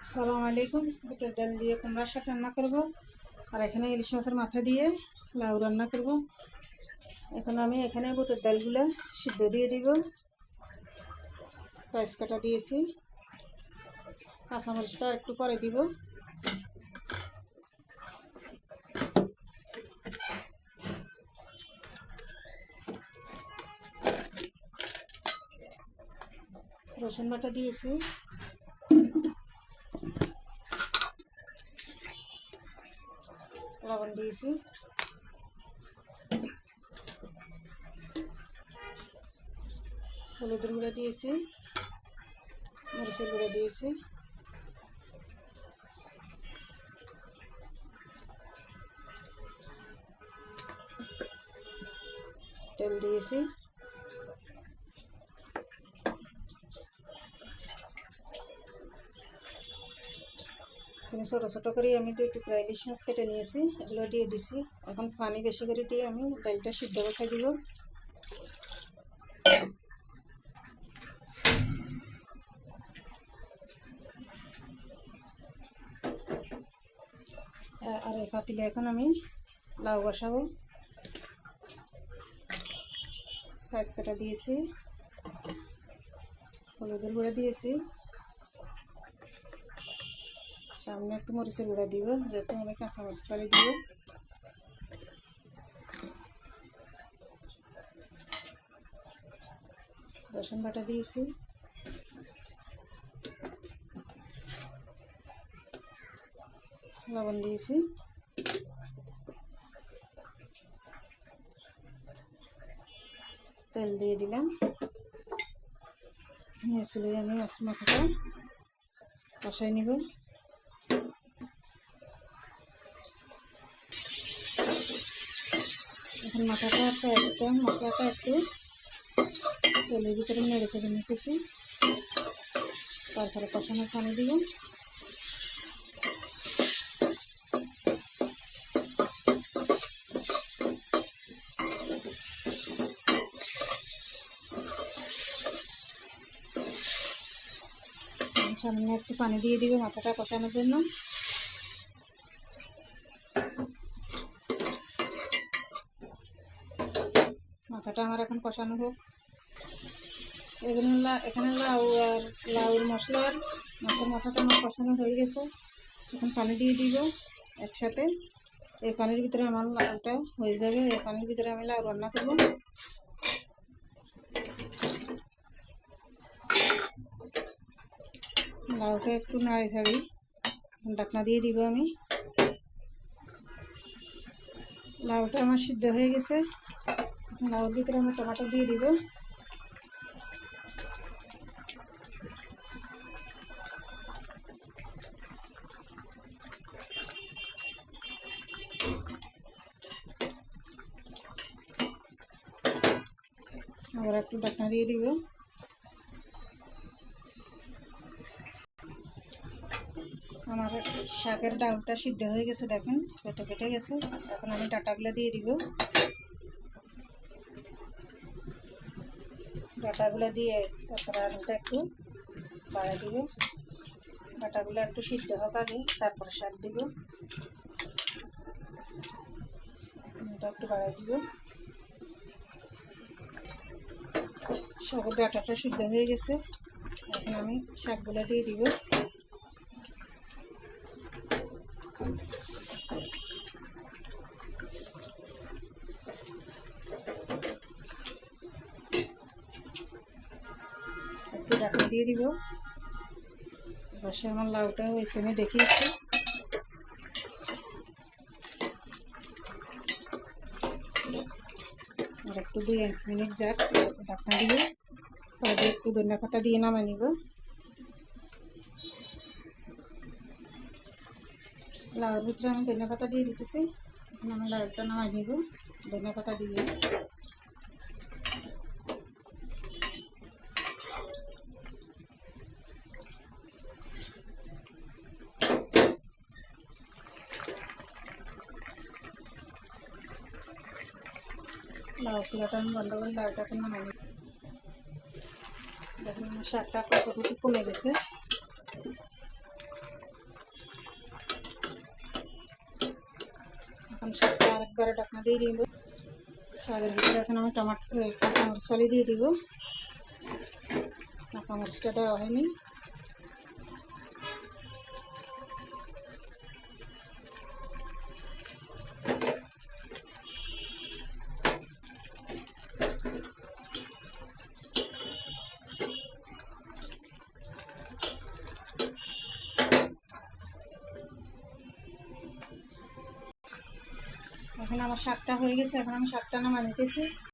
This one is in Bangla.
আসসালামু আলাইকুম। বুটের ডাল দিয়ে কুমড়ার শাক রান্না করব, আর এখানে ইলিশ মাছের মাথা দিয়ে লাউ রান্না করব। এখন আমি এখানে বুটের ডালগুলো সিদ্ধ দিয়ে দিব। পেঁয়াজ কাটা দিয়েছি, কাঁচামরিচটা একটু পরে দিব। রসুন বাটা দিয়েছি, লবণ দিয়েছি, হলুদের গুঁড়া দিয়েছি, মরিচের গুঁড়া দিয়েছি, তেল দিয়েছি। এখানে ছোটো ছোটো করে আমি 2 টুকরা ইলিশ মাছ কেটে নিয়েছি, এগুলো দিয়ে দিছি। এখন পানি বেশি করে দিয়ে আমি ডালটা সিদ্ধ বসাই দিব। আর এই পাতিলে এখন আমি লাউ বসাবো। পেঁয়াজ কাটা দিয়েছি, হলুদের গুঁড়া দিয়েছি, সামনে একটু মরিচের গুঁড়া দিব, যেহেতু আমি কাঁচামরিচ পানি দিব। রসুন বাটা দিয়েছি, লবণ দিয়েছি, তেল দিয়ে দিলাম। আসলে আমি মাথাটা কষাই নিব। এখন মশলাটা একটু তেলের ভিতরে নেড়ে চেড়ে নিতেছি, তারপরে কষানোর পানি দিব। সামনে একটু পানি দিয়ে দিব মাথাটা কষানোর জন্য। মাথাটা আমার এখন কষানো হোক। এখানে লাউর মশলার মাথাটা আমার কষানো হয়ে গেছে। এখন পানি দিয়ে দিব একসাথে। এই পানির ভিতরে আমার লাউটা হয়ে যাবে। এই পানির ভিতরে আমি লাউ রান্না করব। লাউটা একটু নাড়ি ছাড়ি ঢাকনা দিয়ে দিব আমি। লাউটা আমার সিদ্ধ হয়ে গেছে। লাউর ভিতরে আমি টমেটো দিয়ে দিব। আবার একটু ঢাকনা দিয়ে দিব। আমার শাকের ডাউলটা সিদ্ধ হয়ে গেছে, দেখেন কেটে গেছে। এখন আমি ডাটাগুলো দিয়ে দিব। ডাটাগুলো দিয়ে তারপরে আলুটা একটু বাড়া দিব। ডাটাগুলো একটু সিদ্ধ হোক আগে, তারপরে শাক দিব। এটা একটু বাড়াই দিব। শাকের ডাটাটা সিদ্ধ হয়ে গেছে। এখন আমি শাকগুলো দিয়ে দিব। একটু ঢাকা দিয়ে দিব। পাশে আমার লাউটা হয়েছে আমি দেখি একটু। আর একটু 2 মিনিট যাক, ঢাকনা দিয়ে পরে একটু ধনিয়া পাতা দিয়ে নামাই নিব। লাউর ভিতরে আমি ধনিয়া পাতা দিয়ে দিতেছি। এখন আমি লাউটা নামাই নিব ধনিয়া পাতা দিয়ে। লাউ চুলাটা আমি বন্ধ করে লাউটাকে নামাই নিব। দেখুন আমার শাকটা কতটুকু কমে গেছে। পরে ঢাকনা দিয়ে দিব। শাকের ভিতরে এখন আমি কাঁচামরিচ ফালি দিয়ে দিব। কাঁচামরিচটা দেওয়া হয়নি। এখন আমার শাকটা হয়ে গেছে, এখন আমি শাকটা নামিয়ে নিতেছি।